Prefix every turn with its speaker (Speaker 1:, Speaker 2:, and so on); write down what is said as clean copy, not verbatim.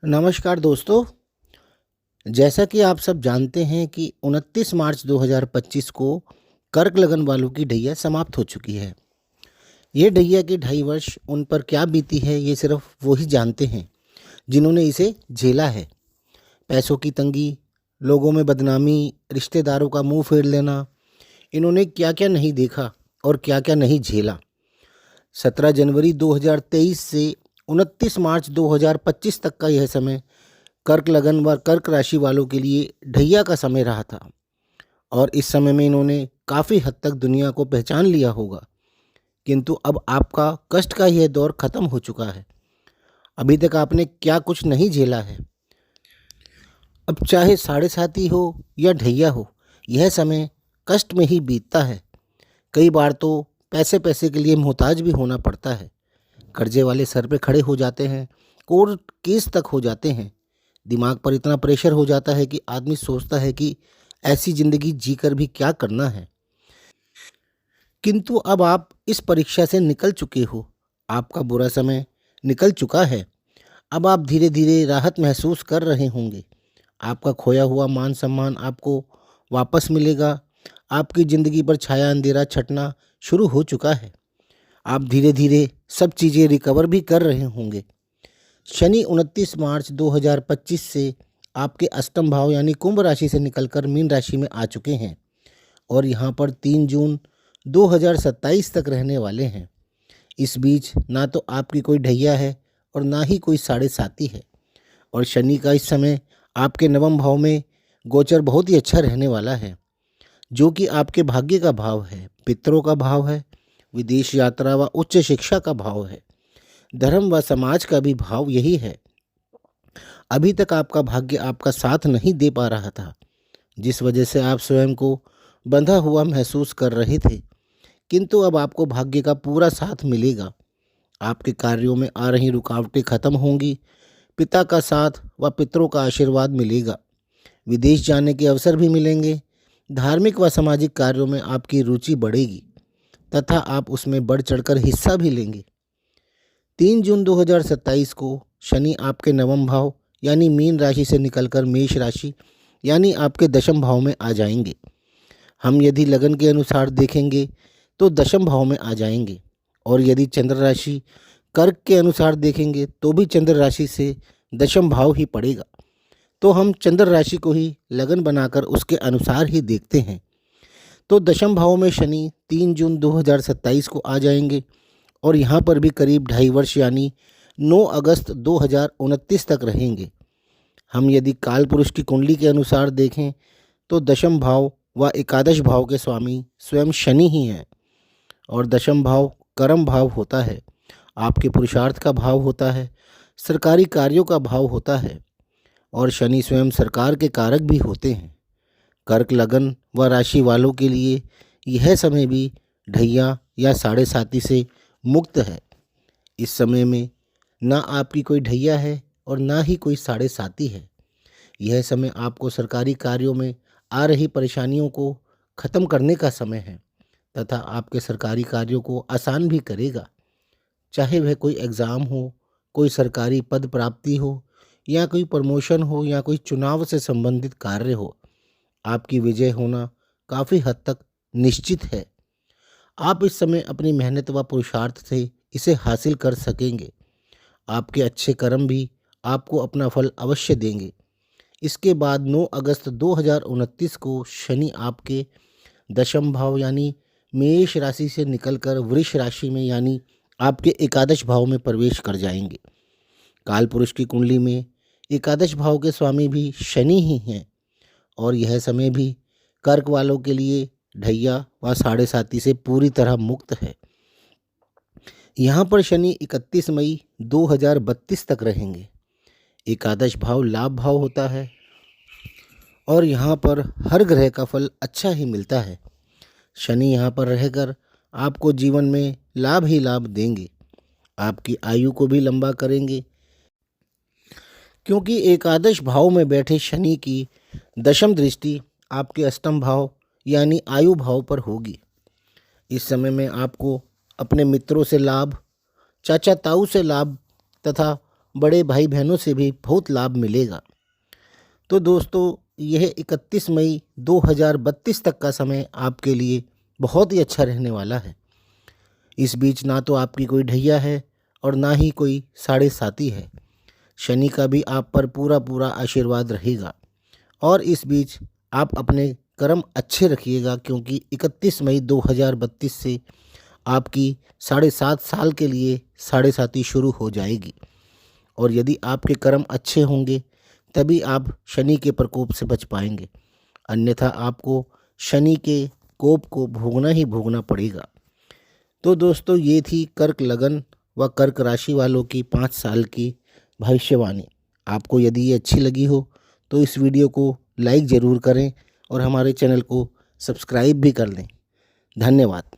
Speaker 1: नमस्कार दोस्तों। जैसा कि आप सब जानते हैं कि 29 मार्च 2025 को कर्क लगन वालों की ढैया समाप्त हो चुकी है। ये ढैया की 2.5 वर्ष उन पर क्या बीती है ये सिर्फ वो ही जानते हैं जिन्होंने इसे झेला है। पैसों की तंगी, लोगों में बदनामी, रिश्तेदारों का मुंह फेर लेना, इन्होंने क्या क्या नहीं देखा और क्या क्या नहीं झेला। 17 जनवरी 2023 से 29 मार्च 2025 तक का यह समय कर्क लगन व कर्क राशि वालों के लिए ढैया का समय रहा था और इस समय में इन्होंने काफ़ी हद तक दुनिया को पहचान लिया होगा। किंतु अब आपका कष्ट का यह दौर खत्म हो चुका है। अभी तक आपने क्या कुछ नहीं झेला है। अब चाहे साढ़े साती हो या ढैया हो, यह समय कष्ट में ही बीतता है। कई बार तो पैसे पैसे के लिए मोहताज भी होना पड़ता है। कर्जे वाले सर पे खड़े हो जाते हैं, कोर्ट केस तक हो जाते हैं। दिमाग पर इतना प्रेशर हो जाता है कि आदमी सोचता है कि ऐसी ज़िंदगी जीकर भी क्या करना है। किंतु अब आप इस परीक्षा से निकल चुके हो। आपका बुरा समय निकल चुका है। अब आप धीरे धीरे राहत महसूस कर रहे होंगे। आपका खोया हुआ मान सम्मान आपको वापस मिलेगा। आपकी ज़िंदगी पर छाया अंधेरा छटना शुरू हो चुका है। आप धीरे धीरे सब चीज़ें रिकवर भी कर रहे होंगे। शनि 29 मार्च 2025 से आपके अष्टम भाव यानी कुंभ राशि से निकलकर मीन राशि में आ चुके हैं और यहाँ पर 3 जून 2027 तक रहने वाले हैं। इस बीच ना तो आपकी कोई ढैया है और ना ही कोई साढ़े साती है। और शनि का इस समय आपके नवम भाव में गोचर बहुत ही अच्छा रहने वाला है, जो कि आपके भाग्य का भाव है, पितरों का भाव है, विदेश यात्रा व उच्च शिक्षा का भाव है, धर्म व समाज का भी भाव यही है। अभी तक आपका भाग्य आपका साथ नहीं दे पा रहा था, जिस वजह से आप स्वयं को बंधा हुआ महसूस कर रहे थे। किंतु अब आपको भाग्य का पूरा साथ मिलेगा। आपके कार्यों में आ रही रुकावटें खत्म होंगी। पिता का साथ व पितरों का आशीर्वाद मिलेगा। विदेश जाने के अवसर भी मिलेंगे। धार्मिक व सामाजिक कार्यों में आपकी रुचि बढ़ेगी तथा आप उसमें बढ़ चढ़कर हिस्सा भी लेंगे। 3 जून 2027 को शनि आपके नवम भाव यानी मीन राशि से निकलकर मेष राशि यानी आपके दशम भाव में आ जाएंगे। हम यदि लगन के अनुसार देखेंगे तो दशम भाव में आ जाएंगे और यदि चंद्र राशि कर्क के अनुसार देखेंगे तो भी चंद्र राशि से दशम भाव ही पड़ेगा। तो हम चंद्र राशि को ही लगन बनाकर उसके अनुसार ही देखते हैं। तो दशम भाव में शनि 3 जून 2027 को आ जाएंगे और यहाँ पर भी करीब 2.5 वर्ष यानी 9 अगस्त 2029 तक रहेंगे। हम यदि काल पुरुष की कुंडली के अनुसार देखें तो दशम भाव व एकादश भाव के स्वामी स्वयं शनि ही हैं और दशम भाव कर्म भाव होता है, आपके पुरुषार्थ का भाव होता है, सरकारी कार्यों का भाव होता है और शनि स्वयं सरकार के कारक भी होते हैं। कर्क लगन व राशि वालों के लिए यह समय भी ढैया या साढ़े साती से मुक्त है। इस समय में ना आपकी कोई ढैया है और ना ही कोई साढ़े साती है। यह समय आपको सरकारी कार्यों में आ रही परेशानियों को खत्म करने का समय है तथा आपके सरकारी कार्यों को आसान भी करेगा। चाहे वह कोई एग्ज़ाम हो, कोई सरकारी पद प्राप्ति हो या कोई प्रमोशन हो या कोई चुनाव से संबंधित कार्य हो, आपकी विजय होना काफ़ी हद तक निश्चित है। आप इस समय अपनी मेहनत व पुरुषार्थ से इसे हासिल कर सकेंगे। आपके अच्छे कर्म भी आपको अपना फल अवश्य देंगे। इसके बाद 9 अगस्त 2029 को शनि आपके दशम भाव यानी मेष राशि से निकलकर वृष राशि में यानी आपके एकादश भाव में प्रवेश कर जाएंगे। काल पुरुष की कुंडली में एकादश भाव के स्वामी भी शनि ही हैं और यह समय भी कर्क वालों के लिए ढैया व साढ़े साती से पूरी तरह मुक्त है। यहाँ पर शनि 31 मई 2032 तक रहेंगे। एकादश भाव लाभ भाव होता है और यहाँ पर हर ग्रह का फल अच्छा ही मिलता है। शनि यहाँ पर रहकर आपको जीवन में लाभ ही लाभ देंगे। आपकी आयु को भी लंबा करेंगे, क्योंकि एकादश भाव में बैठे शनि की दशम दृष्टि आपके अष्टम भाव यानी आयु भाव पर होगी। इस समय में आपको अपने मित्रों से लाभ, चाचा ताऊ से लाभ तथा बड़े भाई बहनों से भी बहुत लाभ मिलेगा। तो दोस्तों, यह 31 मई 2032 तक का समय आपके लिए बहुत ही अच्छा रहने वाला है। इस बीच ना तो आपकी कोई ढैया है और ना ही कोई साढ़े साती है। शनि का भी आप पर पूरा पूरा आशीर्वाद रहेगा और इस बीच आप अपने कर्म अच्छे रखिएगा, क्योंकि 31 मई 2032 से आपकी 7.5 साल के लिए साढ़े साती शुरू हो जाएगी। और यदि आपके कर्म अच्छे होंगे तभी आप शनि के प्रकोप से बच पाएंगे, अन्यथा आपको शनि के कोप को भोगना ही भोगना पड़ेगा। तो दोस्तों, ये थी कर्क लगन व कर्क राशि वालों की 5 साल की भविष्यवाणी। आपको यदि ये अच्छी लगी हो तो इस वीडियो को लाइक ज़रूर करें और हमारे चैनल को सब्सक्राइब भी कर लें। धन्यवाद।